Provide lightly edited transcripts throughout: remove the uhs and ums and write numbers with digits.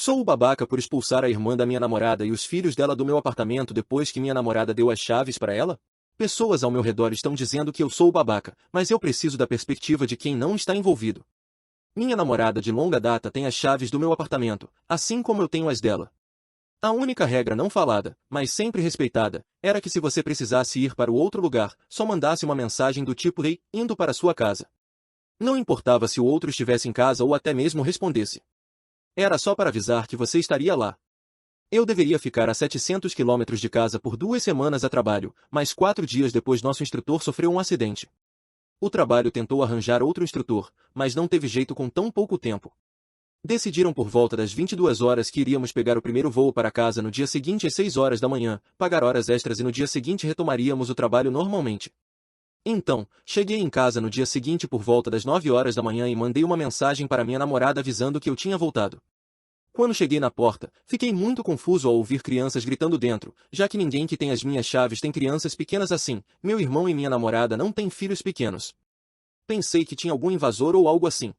Sou o babaca por expulsar a irmã da minha namorada e os filhos dela do meu apartamento depois que minha namorada deu as chaves para ela? Pessoas ao meu redor estão dizendo que eu sou o babaca, mas eu preciso da perspectiva de quem não está envolvido. Minha namorada de longa data tem as chaves do meu apartamento, assim como eu tenho as dela. A única regra não falada, mas sempre respeitada, era que se você precisasse ir para o outro lugar, só mandasse uma mensagem do tipo "Ei, indo para sua casa". Não importava se o outro estivesse em casa ou até mesmo respondesse. Era só para avisar que você estaria lá. Eu deveria ficar a 700 quilômetros de casa por 2 semanas a trabalho, mas 4 dias depois nosso instrutor sofreu um acidente. O trabalho tentou arranjar outro instrutor, mas não teve jeito com tão pouco tempo. Decidiram por volta das 22 horas que iríamos pegar o primeiro voo para casa no dia seguinte às 6 horas da manhã, pagar horas extras e no dia seguinte retomaríamos o trabalho normalmente. Então, cheguei em casa no dia seguinte por volta das 9 horas da manhã e mandei uma mensagem para minha namorada avisando que eu tinha voltado. Quando cheguei na porta, fiquei muito confuso ao ouvir crianças gritando dentro, já que ninguém que tem as minhas chaves tem crianças pequenas assim, meu irmão e minha namorada não têm filhos pequenos. Pensei que tinha algum invasor ou algo assim.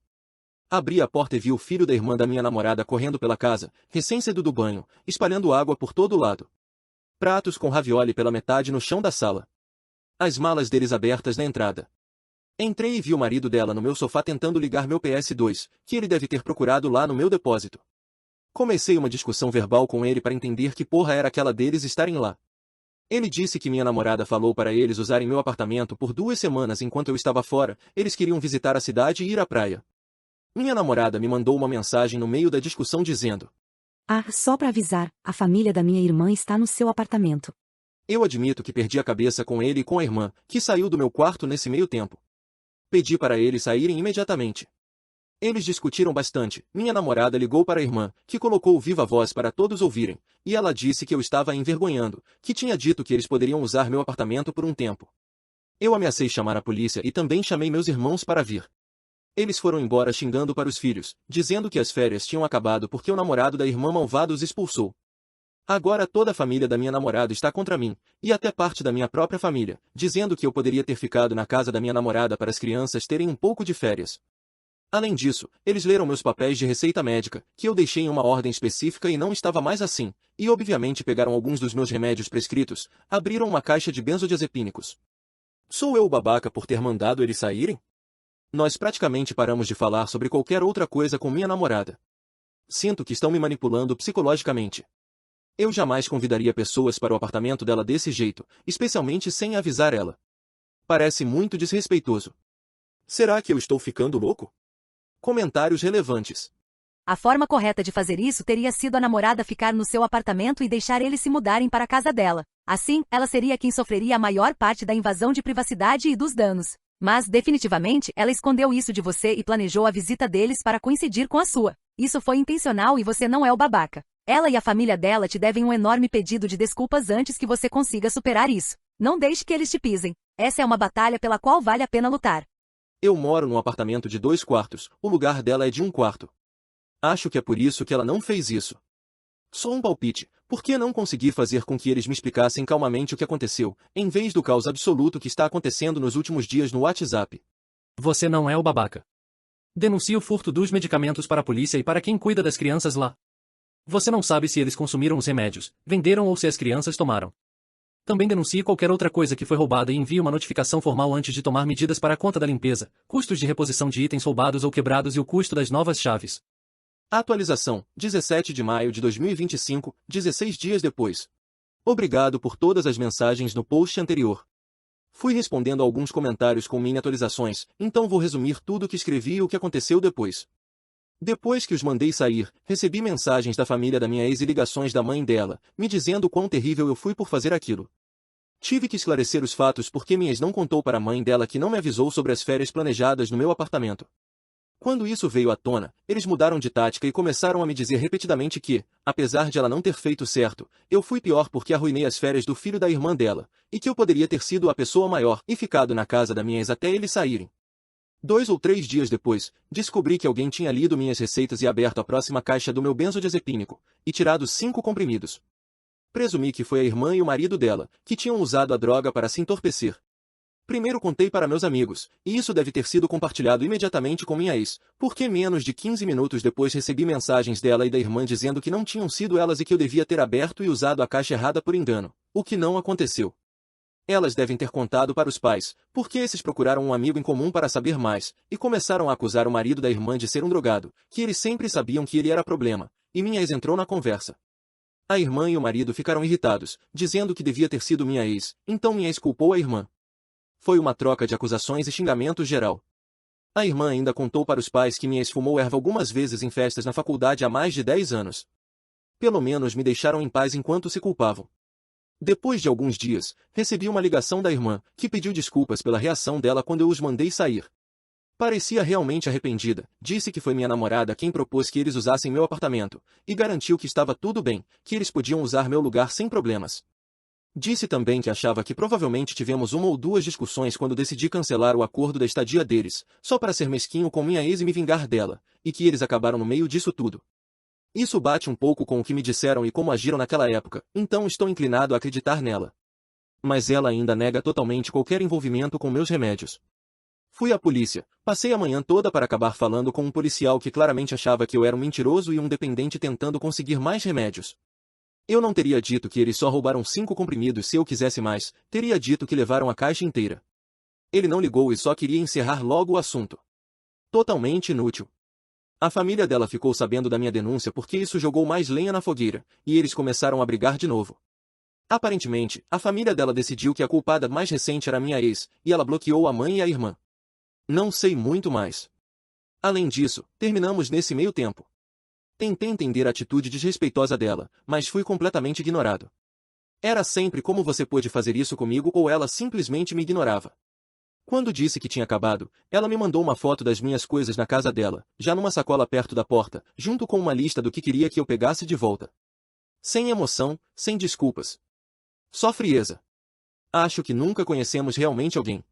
Abri a porta e vi o filho da irmã da minha namorada correndo pela casa, recém-saído do banho, espalhando água por todo lado. Pratos com ravioli pela metade no chão da sala. As malas deles abertas na entrada. Entrei e vi o marido dela no meu sofá tentando ligar meu PS2, que ele deve ter procurado lá no meu depósito. Comecei uma discussão verbal com ele para entender que porra era aquela deles estarem lá. Ele disse que minha namorada falou para eles usarem meu apartamento por 2 semanas enquanto eu estava fora, eles queriam visitar a cidade e ir à praia. Minha namorada me mandou uma mensagem no meio da discussão dizendo: "Ah, só para avisar, a família da minha irmã está no seu apartamento." Eu admito que perdi a cabeça com ele e com a irmã, que saiu do meu quarto nesse meio tempo. Pedi para eles saírem imediatamente. Eles discutiram bastante, minha namorada ligou para a irmã, que colocou o viva-voz para todos ouvirem, e ela disse que eu estava a envergonhando, que tinha dito que eles poderiam usar meu apartamento por um tempo. Eu ameacei chamar a polícia e também chamei meus irmãos para vir. Eles foram embora xingando para os filhos, dizendo que as férias tinham acabado porque o namorado da irmã malvado os expulsou. Agora toda a família da minha namorada está contra mim, e até parte da minha própria família, dizendo que eu poderia ter ficado na casa da minha namorada para as crianças terem um pouco de férias. Além disso, eles leram meus papéis de receita médica, que eu deixei em uma ordem específica e não estava mais assim, e obviamente pegaram alguns dos meus remédios prescritos, abriram uma caixa de benzodiazepínicos. Sou eu o babaca por ter mandado eles saírem? Nós praticamente paramos de falar sobre qualquer outra coisa com minha namorada. Sinto que estão me manipulando psicologicamente. Eu jamais convidaria pessoas para o apartamento dela desse jeito, especialmente sem avisar ela. Parece muito desrespeitoso. Será que eu estou ficando louco? Comentários relevantes. A forma correta de fazer isso teria sido a namorada ficar no seu apartamento e deixar eles se mudarem para a casa dela. Assim, ela seria quem sofreria a maior parte da invasão de privacidade e dos danos. Mas, definitivamente, ela escondeu isso de você e planejou a visita deles para coincidir com a sua. Isso foi intencional e você não é o babaca. Ela e a família dela te devem um enorme pedido de desculpas antes que você consiga superar isso. Não deixe que eles te pisem. Essa é uma batalha pela qual vale a pena lutar. Eu moro num apartamento de 2 quartos, o lugar dela é de 1 quarto. Acho que é por isso que ela não fez isso. Só um palpite, por que não conseguir fazer com que eles me explicassem calmamente o que aconteceu, em vez do caos absoluto que está acontecendo nos últimos dias no WhatsApp? Você não é o babaca. Denuncie o furto dos medicamentos para a polícia e para quem cuida das crianças lá. Você não sabe se eles consumiram os remédios, venderam ou se as crianças tomaram. Também denuncie qualquer outra coisa que foi roubada e envie uma notificação formal antes de tomar medidas para a conta da limpeza, custos de reposição de itens roubados ou quebrados e o custo das novas chaves. Atualização, 17 de maio de 2025, 16 dias depois. Obrigado por todas as mensagens no post anterior. Fui respondendo a alguns comentários com mini atualizações, então vou resumir tudo o que escrevi e o que aconteceu depois. Depois que os mandei sair, recebi mensagens da família da minha ex e ligações da mãe dela, me dizendo quão terrível eu fui por fazer aquilo. Tive que esclarecer os fatos porque minha ex não contou para a mãe dela que não me avisou sobre as férias planejadas no meu apartamento. Quando isso veio à tona, eles mudaram de tática e começaram a me dizer repetidamente que, apesar de ela não ter feito certo, eu fui pior porque arruinei as férias do filho da irmã dela, e que eu poderia ter sido a pessoa maior e ficado na casa da minha ex até eles saírem. 2 ou 3 dias depois, descobri que alguém tinha lido minhas receitas e aberto a próxima caixa do meu benzodiazepínico, e tirado 5 comprimidos. Presumi que foi a irmã e o marido dela, que tinham usado a droga para se entorpecer. Primeiro contei para meus amigos, e isso deve ter sido compartilhado imediatamente com minha ex, porque menos de 15 minutos depois recebi mensagens dela e da irmã dizendo que não tinham sido elas e que eu devia ter aberto e usado a caixa errada por engano, o que não aconteceu. Elas devem ter contado para os pais, porque esses procuraram um amigo em comum para saber mais, e começaram a acusar o marido da irmã de ser um drogado, que eles sempre sabiam que ele era problema, e minha ex entrou na conversa. A irmã e o marido ficaram irritados, dizendo que devia ter sido minha ex, então minha ex culpou a irmã. Foi uma troca de acusações e xingamentos geral. A irmã ainda contou para os pais que minha ex fumou erva algumas vezes em festas na faculdade há mais de 10 anos. Pelo menos me deixaram em paz enquanto se culpavam. Depois de alguns dias, recebi uma ligação da irmã, que pediu desculpas pela reação dela quando eu os mandei sair. Parecia realmente arrependida, disse que foi minha namorada quem propôs que eles usassem meu apartamento, e garantiu que estava tudo bem, que eles podiam usar meu lugar sem problemas. Disse também que achava que provavelmente tivemos uma ou duas discussões quando decidi cancelar o acordo da estadia deles, só para ser mesquinho com minha ex e me vingar dela, e que eles acabaram no meio disso tudo. Isso bate um pouco com o que me disseram e como agiram naquela época, então estou inclinado a acreditar nela. Mas ela ainda nega totalmente qualquer envolvimento com meus remédios. Fui à polícia, passei a manhã toda para acabar falando com um policial que claramente achava que eu era um mentiroso e um dependente tentando conseguir mais remédios. Eu não teria dito que eles só roubaram 5 comprimidos se eu quisesse mais, teria dito que levaram a caixa inteira. Ele não ligou e só queria encerrar logo o assunto. Totalmente inútil. A família dela ficou sabendo da minha denúncia porque isso jogou mais lenha na fogueira, e eles começaram a brigar de novo. Aparentemente, a família dela decidiu que a culpada mais recente era minha ex, e ela bloqueou a mãe e a irmã. Não sei muito mais. Além disso, terminamos nesse meio tempo. Tentei entender a atitude desrespeitosa dela, mas fui completamente ignorado. Era sempre como você pôde fazer isso comigo ou ela simplesmente me ignorava. Quando disse que tinha acabado, ela me mandou uma foto das minhas coisas na casa dela, já numa sacola perto da porta, junto com uma lista do que queria que eu pegasse de volta. Sem emoção, sem desculpas. Só frieza. Acho que nunca conhecemos realmente alguém.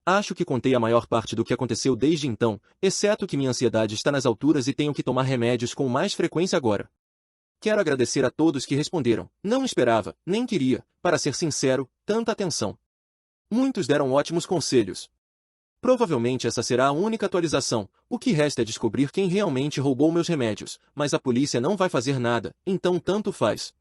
Acho que contei a maior parte do que aconteceu desde então, exceto que minha ansiedade está nas alturas e tenho que tomar remédios com mais frequência agora. Quero agradecer a todos que responderam. Não esperava, nem queria, para ser sincero, tanta atenção. Muitos deram ótimos conselhos. Provavelmente essa será a única atualização, o que resta é descobrir quem realmente roubou meus remédios, mas a polícia não vai fazer nada, então tanto faz.